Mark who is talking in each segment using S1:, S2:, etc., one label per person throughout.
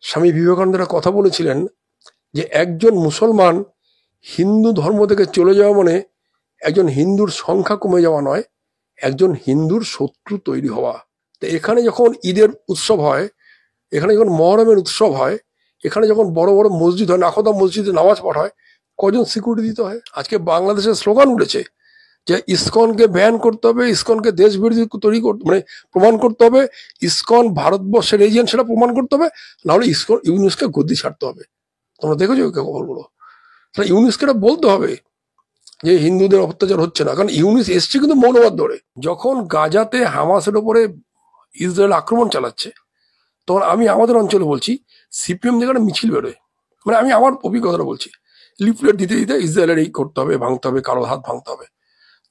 S1: স্বামী বিবেকানন্দের কথা বলেছিলেন যে একজন মুসলমান হিন্দু ধর্ম থেকে চলে যাওয়া মানে একজন হিন্দুর সংখ্যা কমে যাওয়া নয়, একজন হিন্দুর শত্রু তৈরি হওয়া। তো এখানে যখন ঈদের উৎসব হয়, এখানে যখন মহরমের উৎসব হয়, এখানে যখন বড় বড় মসজিদ হয়, নাখোদা মসজিদে নামাজ পড়ায়, কজন সিকিউরিটি দিতে হয়? আজকে বাংলাদেশের স্লোগান উঠেছে যে ইসকনকে ব্যান করতে হবে, ইসকনকে দেশ বিরোধী তৈরি করতে মানে প্রমাণ করতে হবে, ইসকন ভারতবর্ষের এজেন্ট সেটা প্রমাণ করতে হবে, নাহলে ইসকন ইউনুসকে গদি ছাড়তে হবে। তোমরা দেখেছো খবরগুলো? তাহলে ইউনুসকে বলতে হবে যে হিন্দুদের অত্যাচার হচ্ছে না, কারণ ইউনুস এসছে কিন্তু মৌলবাদ ধরে। যখন গাজাতে হামাসের ওপরে ইসরায়েল আক্রমণ চালাচ্ছে, তখন আমি আমাদের অঞ্চলে বলছি সিপিএম যেখানে মিছিল বেরোয়, মানে আমি আমার অভিজ্ঞতাটা বলছি, লিফলেট দিতে দিতে ইসরায়েলের এই করতে হবে, ভাঙতে হবে, কালো হাত ভাঙতে হবে।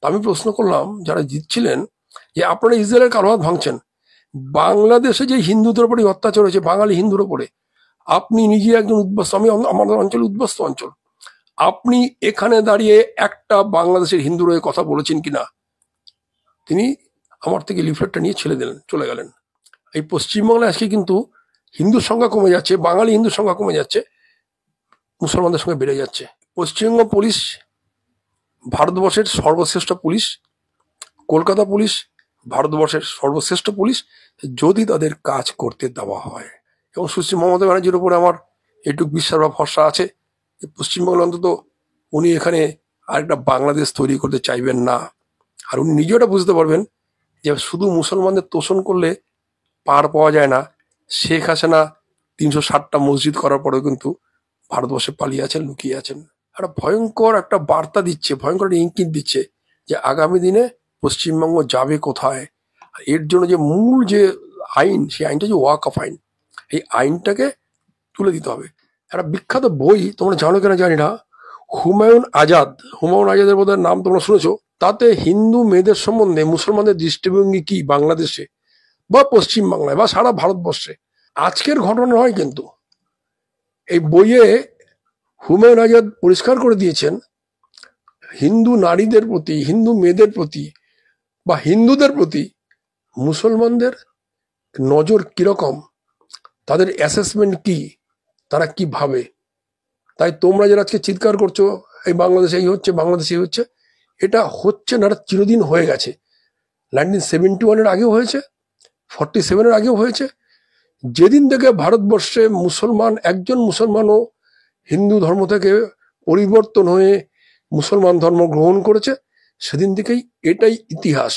S1: আমি প্রশ্ন করলাম যারা জিতছিলেন যে আপনারা ইসরায়েলের কালো হাত ভাঙছেন, বাংলাদেশে যে হিন্দুদের উপরে অত্যাচার হয়েছে, বাঙালি হিন্দুর উপরে, আপনি নিজে একজন উদ্বাস্ত, আমি আমাদের অঞ্চলে উদ্বাস্ত অঞ্চল, আপনি এখানে দাঁড়িয়ে একটা বাংলাদেশের হিন্দুর হয়ে কথা বলেছেন কিনা? তিনি আমার থেকে লিফলেটটা নিয়ে ছেড়ে দিলেন, চলে গেলেন। এই পশ্চিমবাংলায় আজকে কিন্তু হিন্দুর সংখ্যা কমে যাচ্ছে, বাঙালি হিন্দুর সংখ্যা কমে যাচ্ছে, মুসলমানদের সঙ্গে বেড়ে যাচ্ছে। পশ্চিমবঙ্গ পুলিশ ভারতবর্ষের সর্বশ্রেষ্ঠ পুলিশ, কলকাতা পুলিশ ভারতবর্ষের সর্বশ্রেষ্ঠ পুলিশ, যদি তাদের কাজ করতে দেওয়া হয়। এবং সুশ্রী মমতা ব্যানার্জির উপরে আমার এটুকু বিশ্বাস বা ভরসা আছে, পশ্চিমবঙ্গে অন্তত উনি এখানে আরেকটা বাংলাদেশ তৈরি করতে চাইবেন না। আর উনি নিজেও এটা বুঝতে পারবেন যে শুধু মুসলমানদের তোষণ করলে পার পাওয়া যায় না। শেখ হাসিনা 360টা মসজিদ করার পরেও কিন্তু ভারতবর্ষে পালিয়ে আছেন, লুকিয়ে আছেন। একটা ভয়ঙ্কর একটা বার্তা দিচ্ছে, ভয়ঙ্কর একটা ইঙ্গিত দিচ্ছে যে আগামী দিনে পশ্চিমবঙ্গ যাবে কোথায়। এর জন্য যে মূল যে আইন, সেই আইনটা যে ওয়াকফ আইন, এই আইনটাকে তুলে দিতে হবে। একটা বিখ্যাত বই তোমরা জানো কিনা জানি না, হুমায়ুন আজাদের বোধহয় নাম তোমরা শুনেছো। তাতে হিন্দু মেয়েদের সম্বন্ধে মুসলমানদের দৃষ্টিভঙ্গি কি বাংলাদেশে বা পশ্চিমবাংলায় বা সারা ভারতবর্ষে, আজকের ঘটনা নয় কিন্তু। এই বইয়ে হুমায়ুন আজাদ পরিষ্কার করে দিয়েছেন হিন্দু নারীদের প্রতি, হিন্দু মেয়েদের প্রতি বা হিন্দুদের প্রতি মুসলমানদের নজর কিরকম, তাদের অ্যাসেসমেন্ট কি, তারা কি ভাবে। তাই তোমরা যারা আজকে চিৎকার করছো এই বাংলাদেশে এই হচ্ছে, বাংলাদেশে এই হচ্ছে, এটা হচ্ছে না, এটা চিরদিন হয়ে গেছে। 1971-এর আগেও হয়েছে, 47-এর আগেও হয়েছে। যেদিন থেকে ভারতবর্ষে মুসলমান একজন মুসলমানও হিন্দু ধর্ম থেকে পরিবর্তন হয়ে মুসলমান ধর্ম গ্রহণ করেছে, সেদিন থেকেই এটাই ইতিহাস।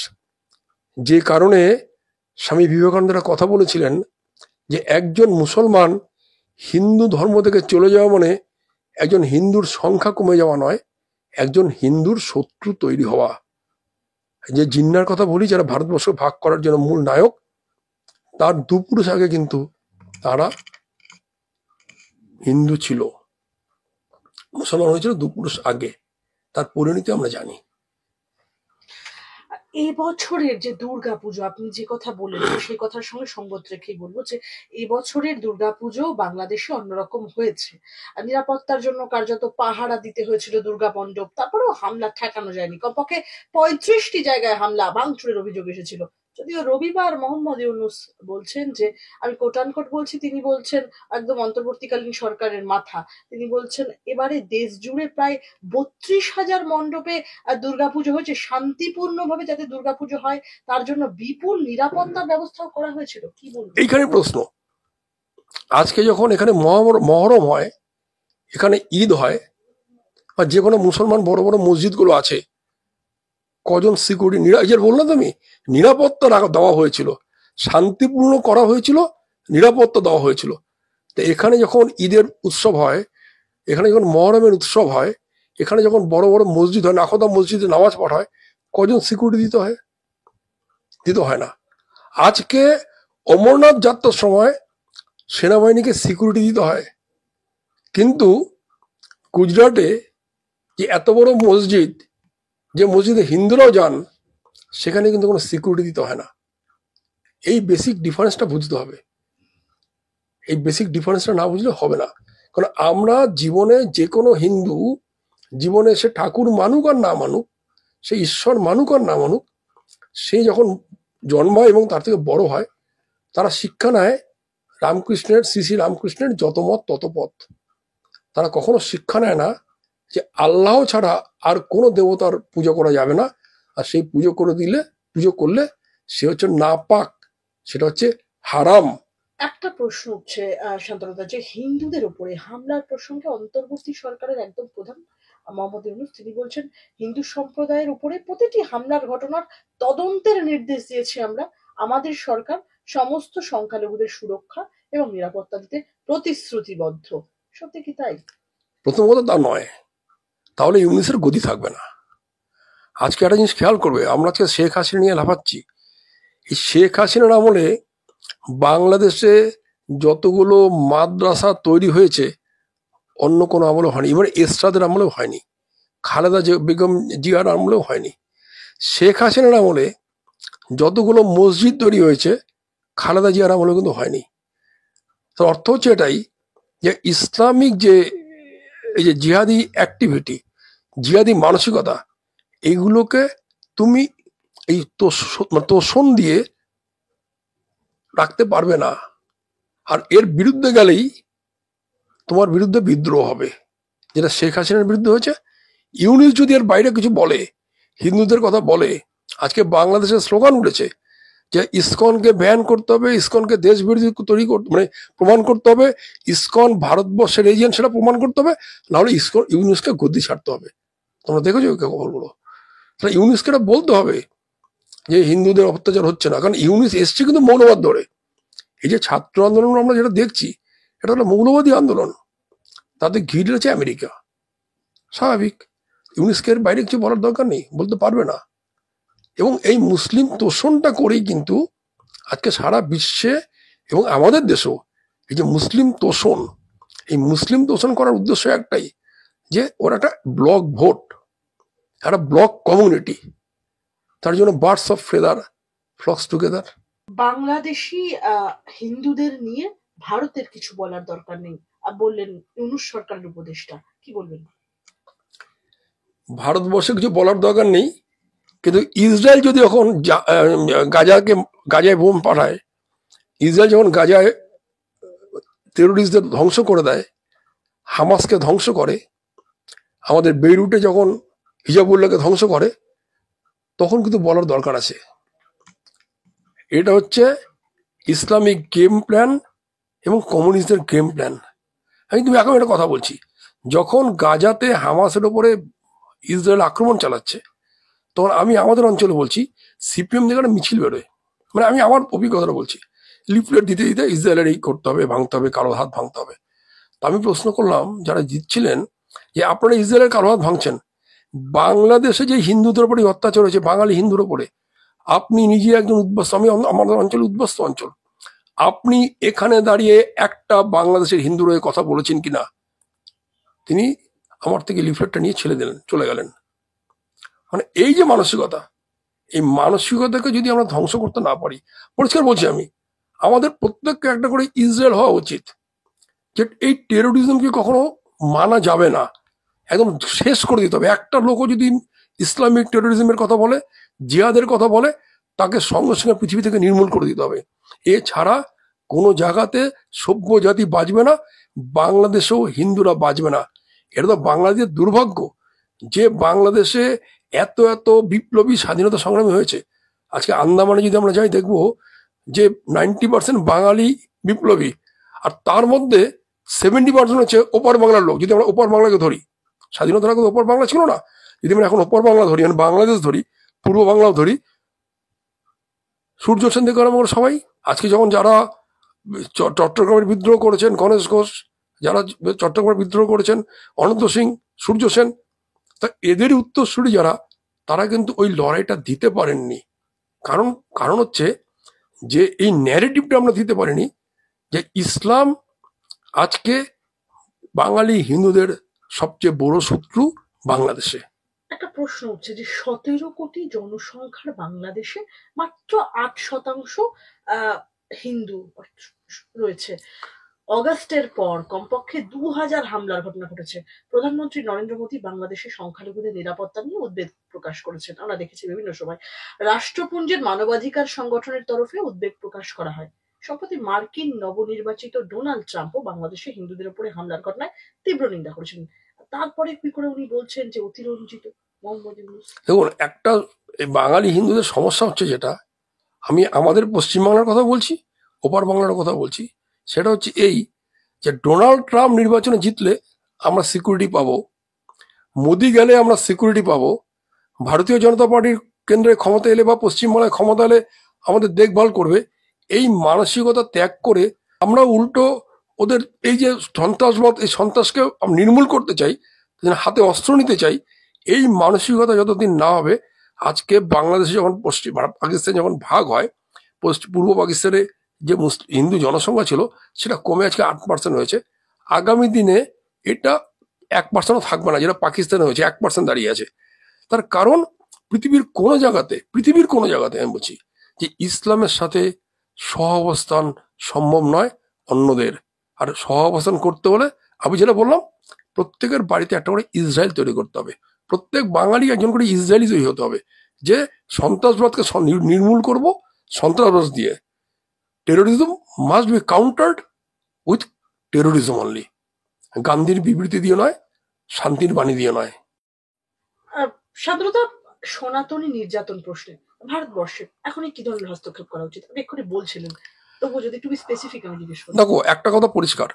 S1: যে কারণে স্বামী বিবেকানন্দের কথা বলেছিলেন যে একজন মুসলমান হিন্দু ধর্ম থেকে চলে যাওয়া মানে একজন হিন্দুর সংখ্যা কমে যাওয়া নয়, একজন হিন্দুর শত্রু তৈরি হওয়া। যে জিন্নার কথা বলি, যারা ভারতবর্ষ ভাগ করার জন্য মূল নায়ক, তার 2 পুরুষ আগে কিন্তু তারা হিন্দু ছিল, মুসলমান হয়েছিল 2 পুরুষ আগে। তার পরিণতি আমরা জানি।
S2: এবছরের যে দুর্গাপুজো আপনি যে কথা বলেছেন, সেই কথার সঙ্গে সঙ্গত রেখেই বলবো যে এবছরের দুর্গাপুজো বাংলাদেশে অন্যরকম হয়েছে। নিরাপত্তার জন্য কার্যত পাহারা দিতে হয়েছিল দুর্গা মণ্ডপ, তারপরেও হামলা ঠেকানো যায়নি। কমপক্ষে 35টি জায়গায় হামলা ভাঙচুরের অভিযোগ এসেছিল। যদিও রবিবার মোহাম্মদ ইউনূস বলছেন যে, আমি কোটানকোট বলছি, তিনি বলছেন একদম অন্তর্বর্তীকালীন সরকারের মাথা, তিনি বলছেন এবারে দেশ জুড়ে প্রায় 32,000 মণ্ডপে দুর্গাপুজো হয়েছে, শান্তিপূর্ণভাবে যাতে দুর্গাপুজো হয় তার জন্য বিপুল নিরাপত্তার ব্যবস্থাও করা হয়েছিল। কি বলবো?
S1: এইখানে প্রশ্ন, আজকে যখন এখানে মহরম হয়, এখানে ঈদ হয়, বা যে কোনো মুসলমান বড় বড় মসজিদগুলো আছে, কজন সিকিউরিটি বললাম তুমি, নিরাপত্তা দেওয়া হয়েছিল, শান্তিপূর্ণ করা হয়েছিল, নিরাপত্তা দেওয়া হয়েছিল। তো এখানে যখন ঈদের উৎসব হয়, এখানে যখন মহরমের উৎসব হয়, এখানে যখন বড় বড় মসজিদ হয়, নাখোদা মসজিদে নামাজ পড়ায়, কজন সিকিউরিটি দিতে হয়? দিতে হয় না। আজকে অমরনাথ যাত্রার সময় সেনাবাহিনীকে সিকিউরিটি দিতে হয়, কিন্তু গুজরাটে যে এত বড় মসজিদ, যে মসজিদে হিন্দুরাও যান, সেখানে কিন্তু কোনো সিকিউরিটি দিতে হয় না। এই বেসিক ডিফারেন্সটা বুঝতে হবে। এই বেসিক ডিফারেন্সটা না বুঝলে হবে না। কারণ আমরা জীবনে, যে কোনো হিন্দু জীবনে, সে ঠাকুর মানুক আর না মানুক, সে ঈশ্বর মানুক আর না মানুক, সে যখন জন্মায় এবং তার থেকে বড় হয়, তারা শিক্ষা নেয় শ্রী শ্রী রামকৃষ্ণের যত মত তত পথ। তারা কখনো শিক্ষা নেয় না যে আল্লাহ ছাড়া আর কোনো দেবতার পুজো করা যাবে না, আর সেই পুজো করলে সে হচ্ছে নাপাক, সেটা হচ্ছে হারাম।
S2: একটা প্রশ্ন উঠছে শান্তনুদা, যে হিন্দুদের উপরে হামলার প্রসঙ্গে অন্তর্বর্তী সরকারের একদম প্রধান মোহাম্মদ ইউনূস তিনি বলছেন, হিন্দু সম্প্রদায়ের উপরে প্রতিটি হামলার ঘটনার তদন্তের নির্দেশ দিয়েছি আমরা। আমাদের সরকার সমস্ত সংখ্যালঘুদের সুরক্ষা এবং নিরাপত্তা দিতে প্রতিশ্রুতিবদ্ধ। সত্যি কি তাই?
S1: প্রথম কথা তা নয়, তাহলে ইউনিসের গদি থাকবে না। আজকে একটা জিনিস খেয়াল করবে, আমরা আজকে শেখ হাসিনা নিয়ে লাফাচ্ছি। এই শেখ হাসিনার আমলে বাংলাদেশে যতগুলো মাদ্রাসা তৈরি হয়েছে অন্য কোনো আমলেও হয়নি, এবার এরশাদের আমলেও হয়নি, খালেদা বেগম জিয়ার আমলেও হয়নি। শেখ হাসিনার আমলে যতগুলো মসজিদ তৈরি হয়েছে খালেদা জিয়ার আমলেও কিন্তু হয়নি। তার অর্থ হচ্ছে এটাই যে ইসলামিক যে এই যে জিহাদি অ্যাক্টিভিটি, জিহাদি মানসিকতা, এইগুলোকে তুমি এই তোষণ দিয়ে রাখতে পারবে না। আর এর বিরুদ্ধে গেলেই তোমার বিরুদ্ধে বিদ্রোহ হবে, যেটা শেখ হাসিনার বিরুদ্ধে হয়েছে। ইউনিস যদি এর বাইরে কিছু বলে, হিন্দুদের কথা বলে, আজকে বাংলাদেশের স্লোগান উঠেছে যে ইসকনকে ব্যান করতে হবে, ইসকনকে দেশ বিরোধী তৈরি করতে মানে প্রমাণ করতে হবে, ইসকন ভারতবর্ষের এজেন্ট সেটা প্রমাণ করতে হবে, নাহলে ইউনিসকে গদ্দি ছাড়তে হবে। তোমরা দেখেছো খবরগুলো? তাহলে ইউনিসকে এটা বলতে হবে যে হিন্দুদের অত্যাচার হচ্ছে না, কারণ ইউনিস এসছে কিন্তু মৌলবাদ ধরে। এই যে ছাত্র আন্দোলন আমরা যেটা দেখছি, এটা হলো মৌলবাদী আন্দোলন, তাতে ঘিরে রয়েছে আমেরিকা। স্বাভাবিক, ইউনিসকে এর বাইরে কিছু বলার দরকার নেই, বলতে পারবে না। এবং এই মুসলিম তোষণটা করেই কিন্তু আজকে সারা বিশ্বে এবং আমাদের দেশেও এই যে মুসলিম তোষণ, এই মুসলিম তোষণ করার উদ্দেশ্য একটাই, যে ওরা একটা ব্লক ভোট, একটা ব্লক কমিউনিটি, তার জন্য birds of feather flocks together.
S2: Bangladeshi হিন্দুদের নিয়ে ভারতের কিছু বলার দরকার নেই বললেন ইউনূস সরকারের উপদেষ্টা, কি বলবেন?
S1: ভারতবর্ষে কিছু বলার দরকার নেই, কিন্তু ইসরায়েল যদি এখন গাজায় বোম পাঠায়, ইসরায়েল যখন গাজায় টেরোরিস্টদের ধ্বংস করে দেয়, হামাসকে ধ্বংস করে, আমাদের বেইরুটে যখন হিজাবুল্লাহকে ধ্বংস করে, তখন কিন্তু বলার দরকার আছে। এটা হচ্ছে ইসলামিক গেম প্ল্যান এবং কমিউনিস্টদের গেম প্ল্যান। তুমি এখন একটা কথা বলছি, যখন গাজাতে হামাসের ওপরে ইসরায়েল আক্রমণ চালাচ্ছে, তখন আমি আমাদের অঞ্চলে বলছি সিপিএম থেকে একটা মিছিল বেরোয়, মানে আমি আমার অভিজ্ঞতাটা বলছি, লিফলেট দিতে দিতে ইসরায়েলের এই করতে হবে, ভাঙতে হবে, কালো হাত ভাঙতে হবে। তা আমি প্রশ্ন করলাম যারা জিতছিলেন, যে আপনারা ইসরায়েলের কালো হাত ভাঙছেন, বাংলাদেশে যে হিন্দুদের উপরে অত্যাচার হয়েছে, বাঙালি হিন্দুর উপরে, আপনি নিজে একজন উদ্বাস্ত, আমি আমাদের অঞ্চলে উদ্বাস্ত অঞ্চল, আপনি এখানে দাঁড়িয়ে একটা বাংলাদেশের হিন্দুর হয়ে কথা বলেছেন কিনা? তিনি আমার থেকে লিফলেটটা নিয়ে চলে গেলেন। মানে এই যে মানসিকতা, এই মানসিকতাকে যদি আমরা ধ্বংস করতে না পারি, পরিষ্কার বলছি আমি, আমাদের প্রত্যেককে একটা করে ইসরায়েল হওয়া উচিত, যে এই টেরোরিজমকে কখনো মানা যাবে না, একদম শেষ করে দিতে হবে। একটা লোকও যদি ইসলামিক টেরোরিজমের কথা বলে, জিহাদের কথা বলে, তাকে সঙ্গে সঙ্গে পৃথিবী থেকে নির্মূল করে দিতে হবে। এছাড়া কোনো জায়গাতে সভ্য জাতি বাঁচবে না, বাংলাদেশেও হিন্দুরা বাঁচবে না। এটা তো বাংলাদেশের দুর্ভাগ্য যে বাংলাদেশে এত এত বিপ্লবী স্বাধীনতা সংগ্রামী হয়েছে। আজকে আন্দামানে যদি আমরা যাই, দেখবো যে 90% বাঙালি বিপ্লবী, আর তার মধ্যে 70% হচ্ছে ওপার বাংলার লোক। যদি আমরা ওপার বাংলাকে ধরি, স্বাধীনতার আগে ওপার বাংলা ছিল না, যদি আমরা এখন ওপার বাংলা ধরি, মানে বাংলাদেশ ধরি, পূর্ব বাংলাও ধরি, সূর্য সেন থেকে আরম্ভ করে সবাই। আজকে যখন যারা চট্টগ্রামের বিদ্রোহ করেছেন, গণেশ ঘোষ, যারা চট্টগ্রামের বিদ্রোহ করেছেন, অনন্ত সিং, সূর্য সেন, তা এদেরই উত্তরসূরি যারা, তারা কিন্তু ওই লড়াইটা দিতে পারেননি। কারণ হচ্ছে যে এই ন্যারেটিভটা আমরা দিতে পারিনি যে ইসলাম আজকে বাঙালি হিন্দুদের সবচেয়ে বড় শত্রু বাংলাদেশে।
S2: একটা প্রশ্ন উঠছে যে 17 কোটি জনসংখ্যার বাংলাদেশে মাত্র 8% হিন্দু রয়েছে। অগাস্টের পর কমপক্ষে 2000 হামলার ঘটনা ঘটেছে। প্রধানমন্ত্রী নরেন্দ্র মোদী বাংলাদেশের সংখ্যালঘুদের নিরাপত্তা নিয়ে উদ্বেগ প্রকাশ করেছেন, আমরা দেখেছি বিভিন্ন সময়। রাষ্ট্রপুঞ্জের মানবাধিকার সংগঠনের তরফে উদ্বেগ প্রকাশ করা হয়। সম্প্রতি মার্কিন নবনির্বাচিত ডোনাল্ড ট্রাম্পও বাংলাদেশে হিন্দুদের উপরে হামলার ঘটনায় তীব্র নিন্দা করেছেন। তারপরে কি করে উনি বলছেন যে অতিরঞ্জিত মোহাম্মদ ইউনূস?
S1: দেখুন, একটা এই বাঙালি হিন্দুদের সমস্যা হচ্ছে যেটা, আমি আমাদের পশ্চিমবাংলার কথা বলছি, ওপার বাংলার কথা বলছি, সেটা হচ্ছে এই যে ডোনাল্ড ট্রাম্প নির্বাচনে জিতলে আমরা সিকিউরিটি পাবো, মোদি গেলে আমরা সিকিউরিটি পাবো, ভারতীয় জনতা পার্টির কেন্দ্রে ক্ষমতা এলে বা পশ্চিমবাংলায় ক্ষমতা এলে আমাদের দেখভাল করবে, এই মানসিকতা ত্যাগ করে আমরা উল্টো ওদের এই যে সন্ত্রাসবাদ, এই সন্ত্রাসকে নির্মূল করতে চাই, হাতে অস্ত্র নিতে চাই, এই মানসিকতা যতদিন না হবে, আজকে বাংলাদেশে যখন পাকিস্তান যখন ভাগ হয়, পূর্ব পাকিস্তানে যে হিন্দু জনসংখ্যা ছিল সেটা কমে আজকে 8% হয়েছে। আগামী দিনে এটা 1%ও থাকবে না, যেটা পাকিস্তানে হয়েছে 1% দাঁড়িয়ে আছে। তার কারণ পৃথিবীর কোনো জায়গাতে আমি বলছি যে ইসলামের সাথে সহাবস্থান সম্ভব নয় অন্যদের। আর সহাবস্থান করতে হলে আমি যেটা বললাম, প্রত্যেকের বাড়িতে একটা করে ইসরায়েল তৈরি করতে হবে, প্রত্যেক বাঙালি একজন করে ইসরায়েলি তৈরি হতে হবে, যে সন্ত্রাসবাদকে নির্মূল করব সন্ত্রাসবাদ দিয়ে। Terrorism must be countered with terrorism only. গান্ধীর বিবৃতি দিয়ে নয়, শান্তির বাণী দিয়ে নয়।
S2: সাধারণত সনাতনী নির্যাতন প্রশ্নে ভারতবর্ষে এখনই কি ধরনের হস্তক্ষেপ করা উচিত? আপনি এক্ষুনি বলছিলেন, তবুও যদি একটু স্পেসিফিক আমি জিজ্ঞেস করি।
S1: দেখো, একটা কথা পরিষ্কার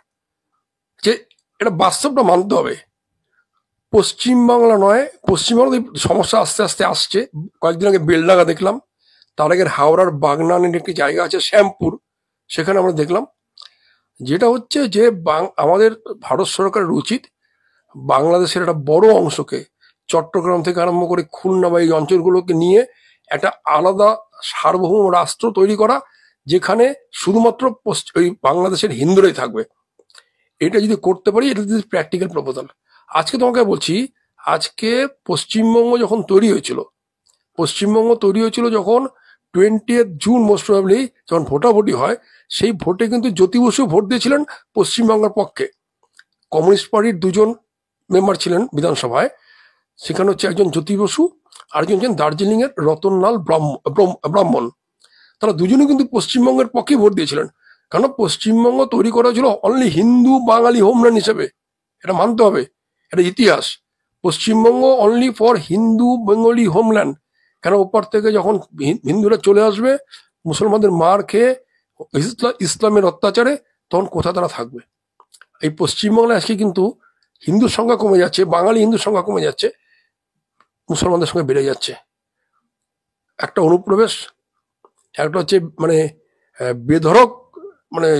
S1: যে এটা বাস্তবটা মানতে হবে। পশ্চিমবাংলা নয়, পশ্চিমবাংলাতে সমস্যা আস্তে আস্তে আসছে। কয়েকদিন আগে বেলডাঙ্গা দেখলাম, তার আগে হাওড়ার বাগনানের একটি জায়গা আছে শ্যামপুর, সেখানে আমরা দেখলাম। যেটা হচ্ছে যে আমাদের ভারত সরকারের উচিত বাংলাদেশের একটা বড় অংশকে, চট্টগ্রাম থেকে আরম্ভ করে খুলনা বা এই অঞ্চলগুলোকে নিয়ে একটা আলাদা সার্বভৌম রাষ্ট্র তৈরি করা, যেখানে শুধুমাত্র ওই বাংলাদেশের হিন্দুরাই থাকবে। এটা যদি করতে পারি, এটা যদি প্র্যাকটিক্যাল প্রপোজাল। আজকে তোমাকে বলছি, আজকে পশ্চিমবঙ্গ যখন তৈরি হয়েছিল যখন 20th জুন মোস্ট প্রবাবলি যখন ভোটাভুটি হয়, সেই ভোটে কিন্তু জ্যোতি বসু ভোট দিয়েছিলেন পশ্চিমবঙ্গের পক্ষে। কমিউনিস্ট পার্টির 2জন মেম্বার ছিলেন বিধানসভায়, সেখানে হচ্ছে একজন জ্যোতি বসু আর একজন ছিলেন দার্জিলিং এর রতনলাল ব্রাহ্মণ। তারা দুজনে কিন্তু পশ্চিমবঙ্গের পক্ষে ভোট দিয়েছিলেন, কারণ পশ্চিমবঙ্গ তৈরি করা হয়েছিল অনলি হিন্দু বাঙালি হোমল্যান্ড হিসেবে। এটা মানতে হবে, এটা ইতিহাস। Paschimbanga only for Hindu Bengali homeland. কেন ওপার থেকে যখন হিন্দুরা চলে আসবে মুসলমানদের মার খেয়ে, ইসলামের অত্যাচারে, তখন কোথা তারা থাকবে? এই পশ্চিমবাংলায় আজকে কিন্তু হিন্দুর সংখ্যা কমে যাচ্ছে, বাঙালি হিন্দুর সংখ্যা কমে যাচ্ছে, মুসলমানদের সঙ্গে বেড়ে যাচ্ছে। একটা অনুপ্রবেশ, একটা হচ্ছে মানে বেধড়ক মানে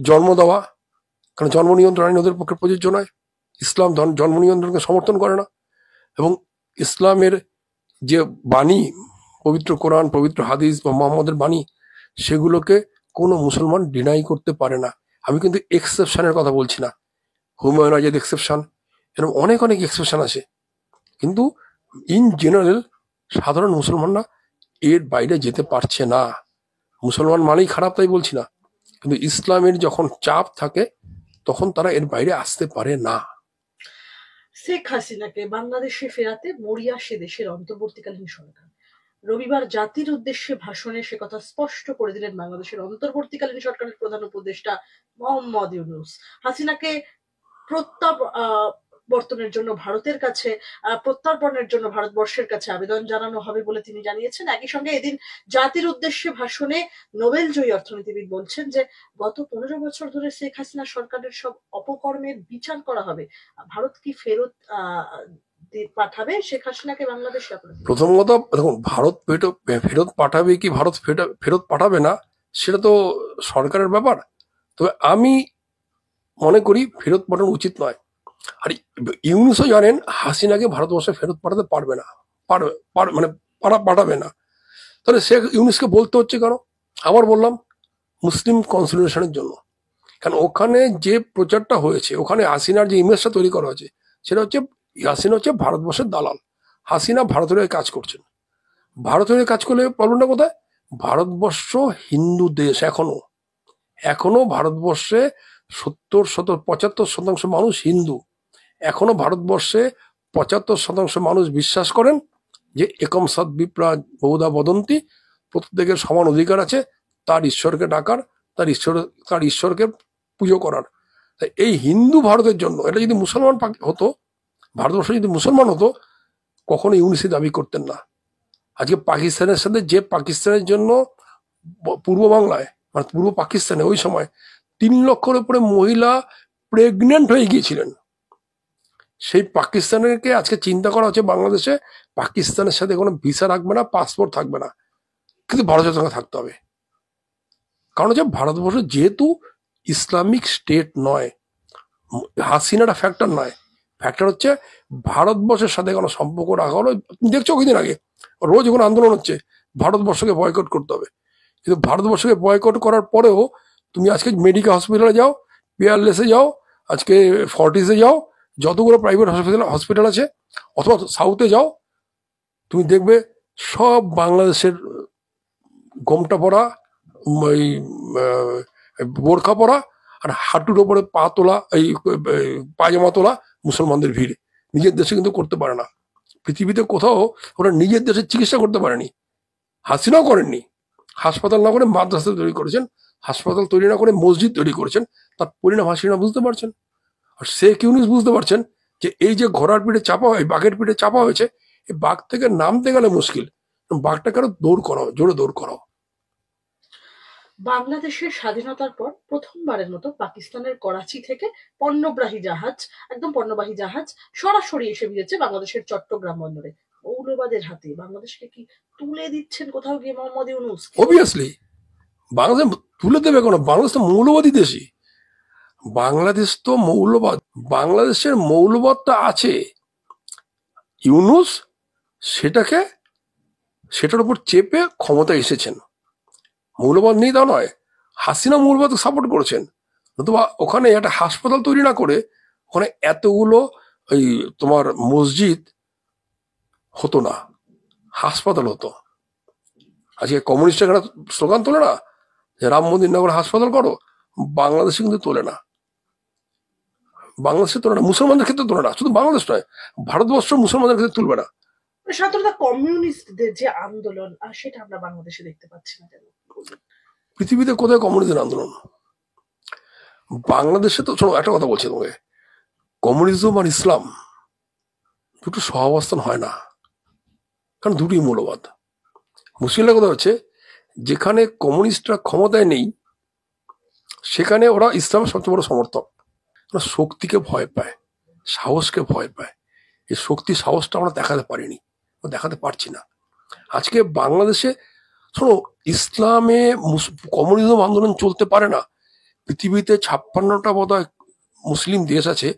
S1: জন্ম দেওয়া, কারণ জন্ম নিয়ন্ত্রণ আইন ওদের পক্ষে প্রযোজ্য নয়। ইসলাম জন্ম নিয়ন্ত্রণকে সমর্থন করে না, এবং ইসলামের যে বাণী, পবিত্র কোরআন, পবিত্র হাদিস বা মোহাম্মদের বাণী, সেগুলোকে কোনো মুসলমান ডিনাই করতে পারে না। আমি কিন্তু এক্সেপশনের কথা বলছি না, হুমায়ুন আজাদ এক্সেপশন, এরকম অনেক অনেক এক্সেপশন আছে, কিন্তু ইন জেনারেল সাধারণ মুসলমানরা এর বাইরে যেতে পারছে না। মুসলমান মানেই খারাপ তাই বলছি না, কিন্তু ইসলামের যখন চাপ থাকে তখন তারা এর বাইরে আসতে পারে না।
S2: শেখ হাসিনাকে বাংলাদেশে ফেরাতে মরিয়া সে দেশের অন্তর্বর্তীকালীন সরকার। রবিবার জাতির উদ্দেশ্যে ভাষণে সে কথা স্পষ্ট করে দিলেন বাংলাদেশের অন্তর্বর্তীকালীন সরকারের প্রধান উপদেষ্টা মোহাম্মদ ইউনূস। হাসিনাকে প্রত্যাবর্তনের জন্য ভারতের কাছে প্রত্যর্পণের জন্য ভারতবর্ষের কাছে আবেদন জানানো হবে বলে তিনি জানিয়েছেন। একই সঙ্গে এদিন জাতির উদ্দেশ্যে ভাষণে নোবেল জয়ী অর্থনীতিবিদ বলছেন যে গত 15 বছর ধরে শেখ হাসিনা সরকারের সব অপকর্মের বিচার করা হবে। ভারত কি ফেরত পাঠাবে শেখ হাসিনাকে বাংলাদেশে?
S1: প্রথম কথা, দেখুন, ভারত ফেরত পাঠাবে কি ভারত ফেরত পাঠাবে না সেটা তো সরকারের ব্যাপার। তবে আমি মনে করি ফেরত পাঠানো উচিত নয়। আর ইউনূসও জানেন হাসিনাকে ভারতবর্ষে ফেরত পাঠাতে পারবে না, মানে পাঠাবে না। তাহলে শেখ ইউনূসকে বলতে হচ্ছে কেন? আবার বললাম, মুসলিম কনসলিডেশনের জন্য। কারণ ওখানে যে প্রচারটা হয়েছে, ওখানে হাসিনার যে ইমেজটা তৈরি করা হয়েছে, সেটা হচ্ছে হাসিনা হচ্ছে ভারতবর্ষের দালাল। হাসিনা ভারতের হয়ে কাজ করছেন। ভারতের হয়ে কাজ করলে প্রবলেমটা কোথায়? ভারতবর্ষ হিন্দু দেশ, এখনো ভারতবর্ষে 75% মানুষ হিন্দু। এখনো ভারতবর্ষে 75% মানুষ বিশ্বাস করেন যে একম সৎ বিপ্রা বহুধা বদন্তি, প্রত্যেকের সমান অধিকার আছে তার ঈশ্বরকে ডাকার, তার ঈশ্বরকে পুজো করার। তাই এই হিন্দু ভারতের জন্য, এটা যদি মুসলমান হতো, ভারতবর্ষ যদি মুসলমান হতো, কখনো ইউনিসি দাবি করতেন না। আজকে পাকিস্তানের সাথে, যে পাকিস্তানের জন্য পূর্ব বাংলায় মানে পূর্ব পাকিস্তানে ওই সময় 3 লক্ষের উপরে মহিলা প্রেগনেন্ট হয়ে গিয়েছিলেন, সেই পাকিস্তানেরকে আজকে চিন্তা করা হচ্ছে বাংলাদেশে পাকিস্তানের সাথে কোনো ভিসা রাখবে না, পাসপোর্ট থাকবে না, কিন্তু ভারতের সঙ্গে থাকতে হবে। কারণ হচ্ছে ভারতবর্ষ যেহেতু ইসলামিক স্টেট নয়, হাসিনাটা ফ্যাক্টর নয়, ফ্যাক্টর হচ্ছে ভারতবর্ষের সাথে কোনো সম্পর্ক রাখা হলো। দেখছো কদিন আগে রোজ কোনো আন্দোলন হচ্ছে ভারতবর্ষকে বয়কট করতে হবে, কিন্তু ভারতবর্ষকে বয়কট করার পরেও তুমি আজকে মেডিকেল হসপিটালে যাও, পিয়ারলেসে যাও, আজকে ফর্টিসে যাও, যতগুলো প্রাইভেট হসপিটাল আছে, অথবা সাউথে যাও, তুমি দেখবে সব বাংলাদেশের গোমটা পরা, ওই বোরখা পরা, আর হাঁটুর ওপরে পা তোলা, এই পায়জামা তোলা মুসলমানদের ভিড়। নিজের দেশে কিন্তু করতে পারে না, পৃথিবীতে কোথাও ওরা নিজের দেশে চিকিৎসা করতে পারেনি। হাসিনাও করেননি। হাসপাতাল না করে মাদ্রাসা তৈরি করেছেন, হাসপাতাল তৈরি না করে মসজিদ তৈরি করেছেন। তার পরিণাম হাসিনা বুঝতে পারছেন, আর শেখ ইউনুস বুঝতে পারছেন যে এই যে ঘোড়ার পিঠে চাপা হয়, বাঘের পিঠে চাপা হয়েছে, এই বাঘ থেকে নামতে গেলে মুশকিল, বাঘটাকে আরো দৌড় করাও, জোরে দৌড় করাও।
S2: বাংলাদেশের স্বাধীনতার পর প্রথমবারের মতো পাকিস্তানের করাচি থেকে পণ্যবাহী জাহাজ, একদম পণ্যবাহী জাহাজ সরাসরি এসে ভিড়েছে বাংলাদেশের চট্টগ্রাম বন্দরে। মৌলবাদের হাতে বাংলাদেশকে কি তুলে দিচ্ছেন কোথাও গিয়ে মোহাম্মদ ইউনূস?
S1: অবভিয়াসলি বাংলাদেশ তুলে দেবে কেন? বাংলাদেশ তো মৌলবাদী দেশই। বাংলাদেশ তো মৌলবাদ, বাংলাদেশের মৌলবাদটা আছে। ইউনূস সেটার উপর চেপে ক্ষমতা এসেছেন। মৌলবাদ নেই তা নয়, হাসিনা মৌলবাদ সাপোর্ট করেছেন, নতুবা ওখানে একটা হাসপাতাল তৈরি না করে ওখানে এতগুলো ওই তোমার মসজিদ হতো না, হাসপাতাল হতো। আজকে কমিউনিস্ট এখানে স্লোগান তোলে না যে রাম মন্দির না করে হাসপাতাল করো, বাংলাদেশে কিন্তু তোলে না, বাংলাদেশে তোলে না, মুসলমানদের ক্ষেত্রে তোলে না, শুধু বাংলাদেশ নয়, ভারতবর্ষ মুসলমানদের ক্ষেত্রে তুলবে না।
S2: সাধারণত কমিউনিস্টদের যে আন্দোলন, সেটা আমরা বাংলাদেশে দেখতে পাচ্ছি না কেন?
S1: পৃথিবীতে কোথায় কমিউনিস্টের আন্দোলন? বাংলাদেশে তো শোনো, একটা কথা বলছি তোমাকে, কমিউনিজম আর ইসলাম দুটো সহাবস্থান হয় না, কারণ দুটোই মৌলবাদ। মুশকিলের কথা হচ্ছে যেখানে কমিউনিস্টরা ক্ষমতায় নেই সেখানে ওরা ইসলামের সবচেয়ে বড় সমর্থক। ওরা শক্তিকে ভয় পায়, সাহসকে ভয় পায়। এই শক্তি সাহসটা আমরা দেখাতে পারিনি, দেখাতে পারছি না। আজকে বাংলাদেশে শোনো, ইসলামে কমিউনিজম আন্দোলন চলতে পারে না। পৃথিবীতে 56টা বোধহয় মুসলিম দেশ আছে,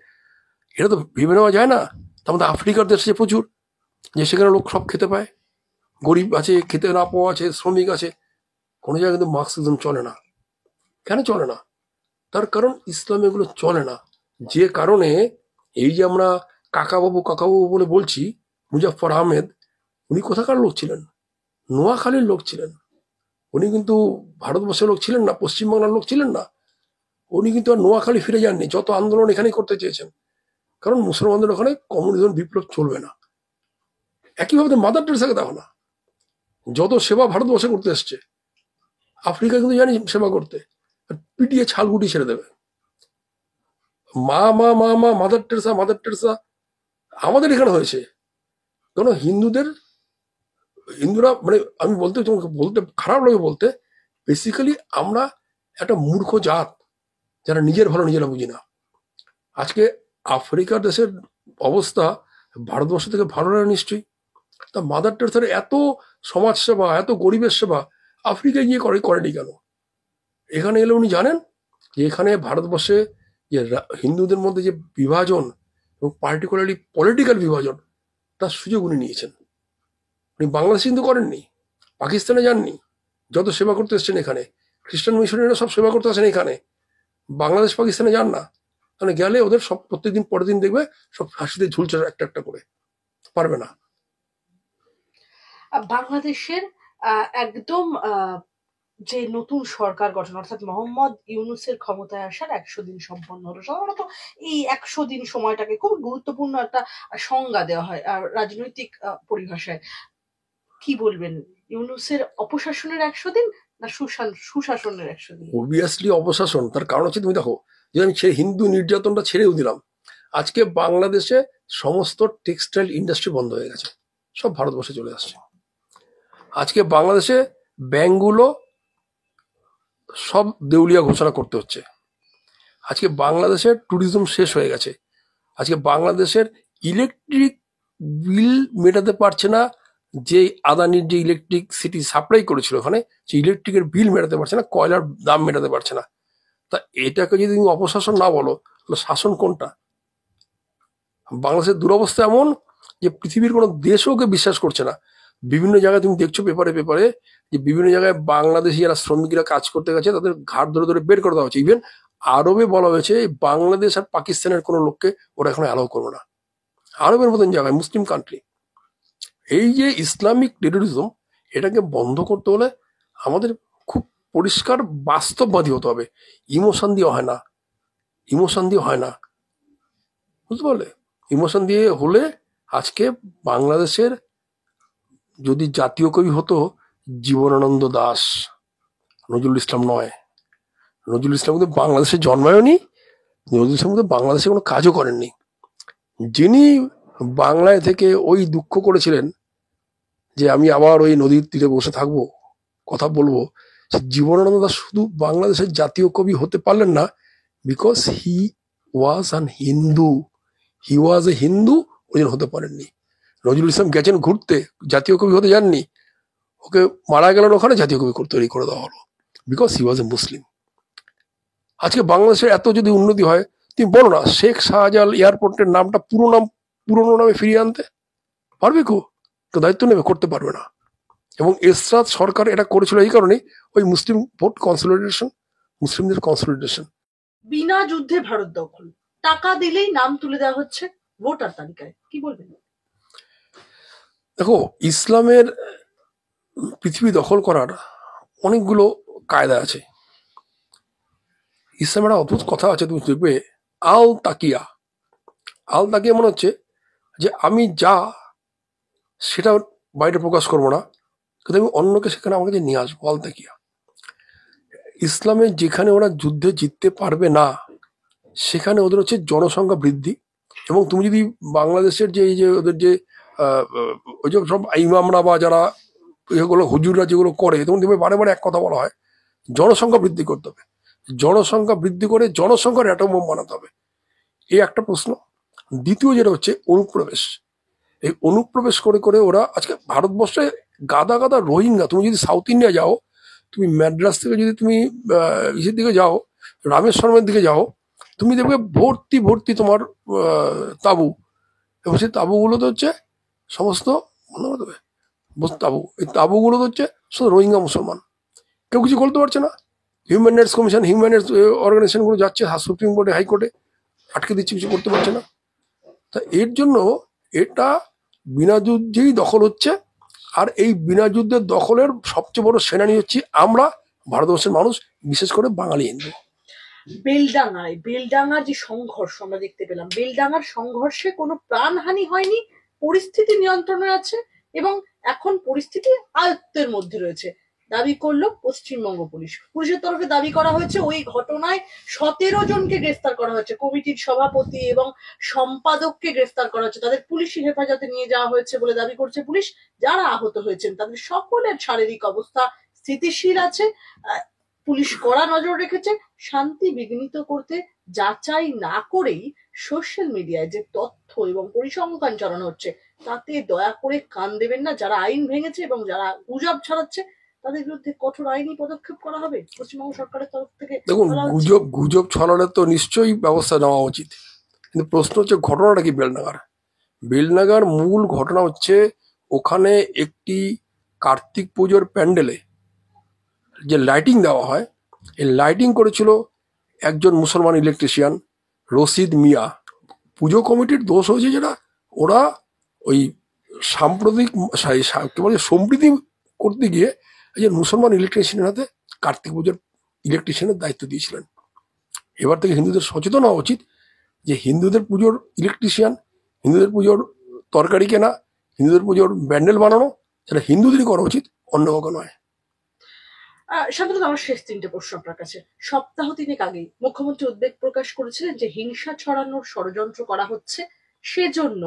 S1: এটা তো ভেবে নেওয়া যায় না। তার মধ্যে আফ্রিকার দেশ আছে প্রচুর, যে সেখানে লোক সব খেতে পায়, গরিব আছে, খেতে না পাওয়া আছে, শ্রমিক আছে। কোনো জায়গায় কিন্তু মার্কসিজম চলে না। কেন চলে না? তার কারণ ইসলাম এগুলো চলে না। যে কারণে এই যে আমরা কাকাবাবু কাকাবাবু বলে বলছি, মুজাফফর আহমেদ, উনি কোথাকার লোক ছিলেন? নোয়াখালীর লোক ছিলেন। উনি কিন্তু ভারতবর্ষের লোক ছিলেন না, পশ্চিমবাংলার লোক ছিলেন না। উনি কিন্তু আর নোয়াখালী ফিরে যাননি, যত আন্দোলন এখানেই করতে চেয়েছেন। কারণ মুসলমানদের ওখানে কমিউনিজম বিপ্লব চলবে না। একইভাবে মাদার টেরেসাকে দেখো না, যত সেবা ভারতবর্ষে করতে এসছে, আফ্রিকা কিন্তু জানি সেবা করতে, পিটিয়ে ছালগুটি ছেড়ে দেবে। মা মা মা মা মাদার টেরেসা মাদার টেরেসা আমাদের এখানে হয়েছে। কেন হিন্দুরা মানে, আমি তোমাকে বলতে খারাপ লাগে বলতে, বেসিক্যালি আমরা একটা মূর্খ জাত, যারা নিজের ভালো নিজেরা বুঝি না। আজকে আফ্রিকার দেশের অবস্থা ভারতবর্ষ থেকে ভালো না নিশ্চয়ই। তা মাদার টেরেসার এত সমাজ সেবা, এত গরিবের সেবা আফ্রিকায় গিয়ে করেনি কেন? এখানে এলে উনি জানেন যে এখানে ভারতবর্ষে যে হিন্দুদের মধ্যে যে বিভাজন, এবং পার্টিকুলারলি পলিটিক্যাল বিভাজন, তার সুযোগ উনি নিয়েছেন। উনি বাংলাদেশে কিন্তু করেননি, পাকিস্তানে যাননি, যত সেবা করতে এসছেন এখানে, খ্রিস্টান মিশনারিরা সব সেবা করতে আসেন এখানে, বাংলাদেশ পাকিস্তানে যান না। তাহলে গেলে ওদের সব প্রত্যেকদিন পরের দিন দেখবে সব ফাঁসিতে ঝুলছে একটা একটা করে, পারবে না।
S2: বাংলাদেশের একদম যে নতুন সরকার গঠন, অর্থাৎ মোহাম্মদ ইউনূসের ক্ষমতায় আসার 100 দিন সম্পন্ন হলো। সাধারণত এই 100 দিন সময়টাকে খুব গুরুত্বপূর্ণ একটা সংজ্ঞা দেওয়া হয় আর রাজনৈতিক পরিভাষায়। কি বলবেন, ইউনূসের অপশাসনের 100 দিন না সুশাসনের 100 দিন?
S1: অবভিয়াসলি অপশাসন। তার কারণ হচ্ছে, তুমি দেখো, যে আমি হিন্দু নির্যাতনটা ছেড়েও দিলাম, আজকে বাংলাদেশে সমস্ত টেক্সটাইল ইন্ডাস্ট্রি বন্ধ হয়ে গেছে, সব ভারতবর্ষে চলে আসছে। আজকে বাংলাদেশে ব্যাংকগুলো সব দেউলিয়া ঘোষণা করতে হচ্ছে। আজকে বাংলাদেশের ট্যুরিজম শেষ হয়ে গেছে। আজকে বাংলাদেশের ইলেকট্রিক বিল মেটাতে পারছে না, যে আদানির যে ইলেকট্রিসিটি সাপ্লাই করেছিল ওখানে, যে ইলেকট্রিকের বিল মেটাতে পারছে না, কয়লার দাম মেটাতে পারছে না। তা এটাকে যদি তুমি অপশাসন না বলো, তাহলে শাসন কোনটা? বাংলাদেশের দুরবস্থা এমন যে পৃথিবীর কোনো দেশও ওকে বিশ্বাস করছে না। বিভিন্ন জায়গায় তুমি দেখছো পেপারে পেপারে যে বিভিন্ন জায়গায় বাংলাদেশি যারা শ্রমিকরা কাজ করতে গেছে তাদের ঘাট ধরে ধরে বের করে দেওয়া হচ্ছে। ইভেন আরবে বলা হয়েছে বাংলাদেশ আর পাকিস্তানের কোনো লোককে ওরা এখন অ্যালাউ করবে না। আরবের মতন জায়গায়, মুসলিম কান্ট্রি। এই যে ইসলামিক টেরোরিজম, এটাকে বন্ধ করতে হলে আমাদের খুব পরিষ্কার বাস্তববাদী হতে হবে। ইমোশন দিয়ে হয় না, ইমোশন দিয়ে হয় না, বুঝতে পারলে? ইমোশন দিয়ে হলে আজকে বাংলাদেশের যদি জাতীয় কবি হতো জীবনানন্দ দাশ, নজরুল ইসলাম নয়। নজরুল ইসলাম কিন্তু বাংলাদেশে জন্মায়নি, নজরুল ইসলাম কিন্তু বাংলাদেশে কোনো কাজও করেননি। যিনি বাংলায় থেকে ওই দুঃখ করেছিলেন যে আমি আবার ওই নদীর তীরে বসে থাকবো, কথা বলবো, সে জীবনানন্দ দাশ শুধু বাংলাদেশের জাতীয় কবি হতে পারলেন না because he was an Hindu. He was a Hindu, ওই জন্য হতে পারেননি। নজরুল ইসলাম গেছেন ঘুরতে, জাতীয় কবি হতে যাননি। ওকে মারা গেলেন ওখানে, জাতীয় কবি তৈরি করে দেওয়া হলো বিকজ হি ওয়াজ এ মুসলিম। আজকে বাংলাদেশের এত যদি উন্নতি হয়, তুমি বলো না শেখ শাহজালাল এয়ারপোর্টের নামটা পুরোনো নামে ফিরিয়ে আনতে পারবে? তো দায়িত্ব নেবে? করতে পারবে না। এবং এরশাদ সরকার এটা করেছিল এই কারণেই, ওই মুসলিম ভোট কনসলিডেশন, মুসলিমদের কনসলিডেশন।
S2: বিনা যুদ্ধে ভারত দখল, টাকা দিলেই নাম তুলে দেওয়া হচ্ছে ভোটার তালিকায়, কি বলবেন?
S1: দেখো, ইসলামের পৃথিবী দখল করার অনেকগুলো কায়দা আছে। ইসলামের একটা অদ্ভুত কথা আছে, তুমি দেখবে, আল তাকিয়া। আল তাকিয়া মনে হচ্ছে যে আমি যা সেটা বাইরে প্রকাশ করবো না, কিন্তু আমি অন্যকে সেখানে আমার কাছে নিয়ে আসবো। আল তাকিয়া। ইসলামে যেখানে ওরা যুদ্ধে জিততে পারবে না, সেখানে ওদের হচ্ছে জনসংখ্যা বৃদ্ধি। এবং তুমি যদি বাংলাদেশের যে এই যে ওদের যে ওই যে সব ইমামরা বা যারা এগুলো হুজুররা যেগুলো করে, তখন তুমি বারে বারে এক কথা বলা হয়, জনসংখ্যা বৃদ্ধি করতে হবে। জনসংখ্যা বৃদ্ধি করে জনসংখ্যার অ্যাটম বোম বানাতে হবে, এই একটা প্রশ্ন। দ্বিতীয় যেটা হচ্ছে অনুপ্রবেশ। এই অনুপ্রবেশ করে করে ওরা আজকে ভারতবর্ষে গাদা গাদা রোহিঙ্গা। তুমি যদি সাউথ ইন্ডিয়া যাও, তুমি ম্যাড্রাস থেকে যদি তুমি ইসের দিকে যাও, রামেশ্বরমের দিকে যাও, তুমি দেখবে ভর্তি ভর্তি তোমার তাঁবু। এবং সেই তাঁবুগুলোতে হচ্ছে সমস্ত তাঁবু, এই তাঁবুগুলোতে হচ্ছে শুধু রোহিঙ্গা মুসলমান। কেউ কিছু করতে পারছে না। Human rights commission, human rights অর্গানাইজেশনগুলো যাচ্ছে সুপ্রিম কোর্টে, হাইকোর্টে, আটকে দিচ্ছে, কিছু করতে পারছে না। তা এর জন্য এটা বিনা যুদ্ধেই দখল হচ্ছে। আর এই বিনা যুদ্ধের দখলের সবচেয়ে বড় সেনানি হচ্ছে আমরা, ভারতবর্ষের মানুষ, বিশেষ করে বাঙালি হিন্দু।
S2: বেলডাঙ্গার যে সংঘর্ষ আমরা দেখতে পেলাম, বেলডাঙ্গার সংঘর্ষে কোনো প্রাণহানি হয়নি, পরিস্থিতি নিয়ন্ত্রণে আছে এবং এখন পরিস্থিতি আয়ত্তের মধ্যে রয়েছে, দাবি করলো পশ্চিমবঙ্গ পুলিশ। পুলিশের তরফে দাবি করা হয়েছে ওই ঘটনায় 17 জনকে গ্রেফতার করা হয়েছে, কমিটির সভাপতি এবং সম্পাদককে গ্রেফতার করা হয়েছে, তাদের পুলিশি হেফাজতে নিয়ে যাওয়া হয়েছে বলে দাবি করছে পুলিশ। যারা আহত হয়েছেন তাদের সকলের শারীরিক অবস্থা স্থিতিশীল আছে। পুলিশ কড়া নজর রেখেছে। শান্তি বিঘ্নিত করতে যাচাই না করেই সোশ্যাল মিডিয়ায় যে তথ্য এবং পরিসংখ্যান ছড়ানো হচ্ছে, তাতে দয়া করে কান দেবেন না। যারা আইন ভেঙেছে এবং যারা গুজব ছড়াচ্ছে, তাদের বিরুদ্ধে কঠোর আইনি পদক্ষেপ করা হবে পশ্চিমবঙ্গ সরকারের তরফ থেকে।
S1: দেখুন, গুজব ছড়ালে তো নিশ্চয়ই ব্যবস্থা নেওয়া উচিত, কিন্তু প্রশ্ন হচ্ছে ঘটনাটা কি বেলনাগার। বেলনাগার মূল ঘটনা হচ্ছে ওখানে একটি কার্তিক পুজোর প্যান্ডেলে যে লাইটিং দেওয়া হয়, এই লাইটিং করেছিল একজন মুসলমান ইলেকট্রিশিয়ান, রশিদ মিয়া। পুজো কমিটির দোষ হয়েছে যেটা ওরা ওই সাম্প্রতিক সম্প্রীতি করতে গিয়ে একজন মুসলমান ইলেকট্রিশিয়ানের হাতে কার্তিক পুজোর ইলেকট্রিশিয়ানের দায়িত্ব দিয়েছিলেন। এবার থেকে হিন্দুদের সচেতন হওয়া উচিত যে হিন্দুদের পুজোর ইলেকট্রিশিয়ান, হিন্দুদের পুজোর তরকারি কেনা, হিন্দুদের পুজোর ব্যান্ডেল বানানো, সেটা হিন্দুদেরই করা উচিত, অন্য কাউকে নয়।
S2: সাধারণত আমার শেষ তিনটে প্রশ্ন আপনার কাছে। সপ্তাহ তিনেক আগেই মুখ্যমন্ত্রী উদ্বেগ প্রকাশ করেছিলেন যে হিংসা ছড়ানোর ষড়যন্ত্র করা হচ্ছে, সেজন্য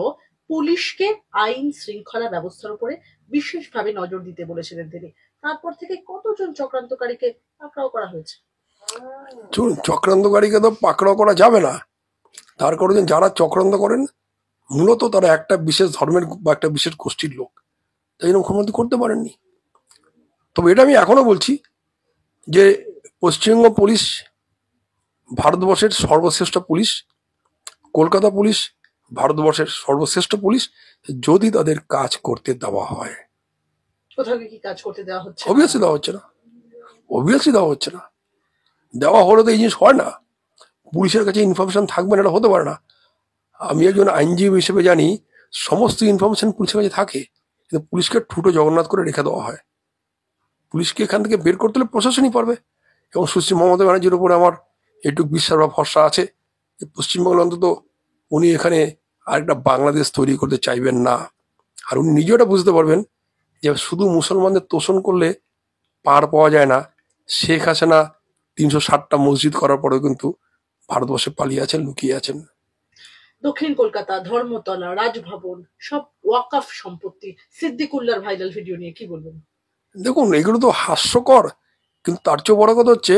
S2: পুলিশকে আইন শৃঙ্খলা ব্যবস্থার উপরে বিশেষভাবে নজর দিতে বলেছিলেন তিনি। তারপর থেকে কতজন চক্রান্তকারীকে পাকড়াও করা হয়েছে?
S1: চক্রান্তকারীকে তো পাকড়াও করা যাবে না, তার কারণ যারা চক্রান্ত করেন মূলত তারা একটা বিশেষ ধর্মের বা একটা বিশেষ গোষ্ঠীর লোক, তাই জন্য মুখ্যমন্ত্রী করতে পারেননি। তবে এটা আমি এখনো বলছি যে পশ্চিমবঙ্গ পুলিশ ভারতবর্ষের সর্বশ্রেষ্ঠ পুলিশ, কলকাতা পুলিশ ভারতবর্ষের সর্বশ্রেষ্ঠ পুলিশ, যদি তাদের কাজ করতে দেওয়া হয়।
S2: কোথাও কি কাজ করতে দেওয়া হচ্ছে?
S1: অবভিয়াসলি দেওয়া হচ্ছে না, অবভিয়াসলি দেওয়া হচ্ছে না। দেওয়া হলে তো এই জিনিস হয় না, পুলিশের কাছে ইনফরমেশন থাকবে না, এটা হতে পারে না। আমি একজন আইনজীবী হিসেবে জানি সমস্ত ইনফরমেশন পুলিশের কাছে থাকে, কিন্তু পুলিশকে ঠুটো জগন্নাথ করে রেখে দেওয়া হয়। পুলিশকে এখান থেকে বের করতে হলে প্রশাসনই পারবে। এবং সুশ্রী মমতা ব্যানার্জির উপরে আমার একটু বিশ্বাস বা ভরসা আছে যে পশ্চিমবঙ্গে অন্তত উনি এখানে আরেকটা বাংলাদেশ তৈরি করতে চাইবেন না। আর উনি নিজেও এটা বুঝতে পারবেন যে শুধু মুসলমানদের তোষণ করলে পার পাওয়া যায় না। শেখ হাসিনা 360টা মসজিদ করার পরেও কিন্তু ভারতবর্ষে পালিয়ে আছেন, লুকিয়ে আছেন।
S2: দক্ষিণ কলকাতা, ধর্মতলা, রাজভবন সব ওয়াকফ সম্পত্তি। সিদ্দিকুল্লাহর ভাইরাল ভিডিও নিয়ে কি বলবেন?
S1: দেখুন, এগুলো তো হাস্যকর, কিন্তু তার চেয়ে বড় কথা হচ্ছে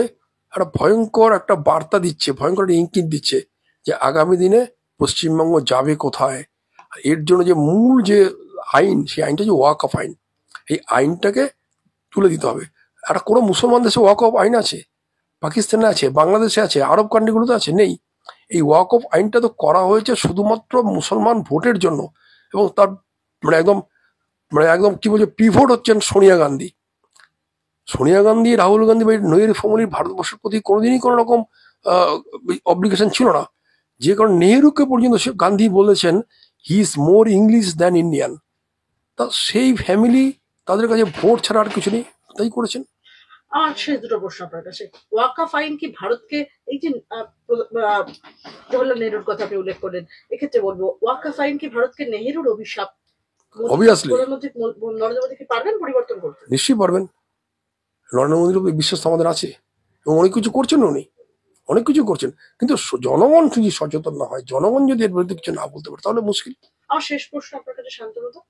S1: একটা ভয়ঙ্কর একটা বার্তা দিচ্ছে, ভয়ঙ্কর একটা ইঙ্গিত দিচ্ছে যে আগামী দিনে পশ্চিমবঙ্গ যাবে কোথায়। এর জন্য যে মূল যে আইন, সেই আইনটা যে ওয়াকফ আইন, এই আইনটাকে তুলে দিতে হবে। একটা কোনো মুসলমান দেশে ওয়াকফ আইন আছে? পাকিস্তানে আছে, বাংলাদেশে আছে, আরব কান্ট্রিগুলোতে আছে? নেই। এই ওয়াকফ আইনটা তো করা হয়েছে শুধুমাত্র মুসলমান ভোটের জন্য, এবং তার মানে একদম একদম কি বলছে, পিভট হচ্ছেন সোনিয়া গান্ধী। সোনিয়া গান্ধী, রাহুল গান্ধী বা নেহেরু ফ্যামিলির ভারতবর্ষের প্রতি কোনোদিনই কোনো রকম অব্লিগেশন ছিল না। যে কারণ নেহেরুকে পর্যন্ত গান্ধী বলেছেন he is more English than Indian. তা সেই ফ্যামিলি, তাদের কাছে ভোট ছাড়া আর কিছু নেই, তাই করেছেন।
S2: আমার শেষ দুটো প্রশ্ন আপনার কাছে। ওয়াকফ আইন কি ভারতকে, এই যে জওহরলাল নেহরুর কথা আপনি উল্লেখ করলেন, এক্ষেত্রে বলবো ওয়াকফ আইন কি ভারতকে নেহেরুর অভিশাপ,
S1: অবভিয়াসলি
S2: প্রধানমন্ত্রী নরেন্দ্র মোদী কি পারবেন পরিবর্তন করতে?
S1: নিশ্চয়ই পারবেন। নরেন্দ্র মোদীর উপর বিশ্বাস তো আমাদের আছে, এবং অনেক কিছু করছেন উনি, অনেক কিছু করছেন। কিন্তু জনগণ যদি সচেতন না হয়, জনগণ যদি এর বিরুদ্ধে কিছু না বলতে পারে, তাহলে মুশকিল।
S2: আমার শেষ প্রশ্ন আপনার কাছে শান্তনুদা,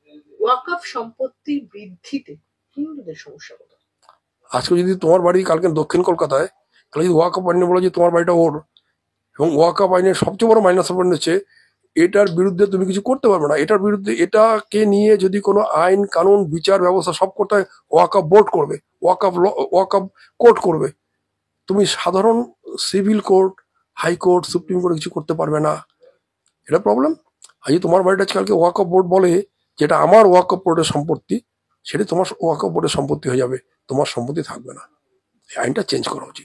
S2: ওয়াকফ সম্পত্তি বৃদ্ধিতে হিন্দুদের সমস্যা কোথায়?
S1: আজকে যদি তোমার বাড়ি কালকে দক্ষিণ কলকাতায়, তাহলে যদি ওয়াকফ আইনে বলো যে তোমার বাড়িটা ওর, এবং ওয়াকফ আইনের সবচেয়ে বড় মাইনাস পয়েন্ট হচ্ছে এটার বিরুদ্ধে তুমি কিছু করতে পারবে না। এটার বিরুদ্ধে, এটাকে নিয়ে যদি কোনো আইন কানুন বিচার ব্যবস্থা সব করতে হয়, ওয়াকফ বোর্ড করবে, ওয়াকফ কোর্ট করবে। তুমি সাধারণ civil court, high court, supreme court কিছু করতে পারবে না। এটা প্রবলেম। আজ তোমার বাড়িটা কালকে ওয়াকফ বোর্ড বলে যেটা আমার ওয়াকফ বোর্ডের সম্পত্তি, সেটা তোমার ওয়াকফ বোর্ডের সম্পত্তি হয়ে যাবে, তোমার সম্পত্তি থাকবে না। এই আইনটা চেঞ্জ করা উচিত।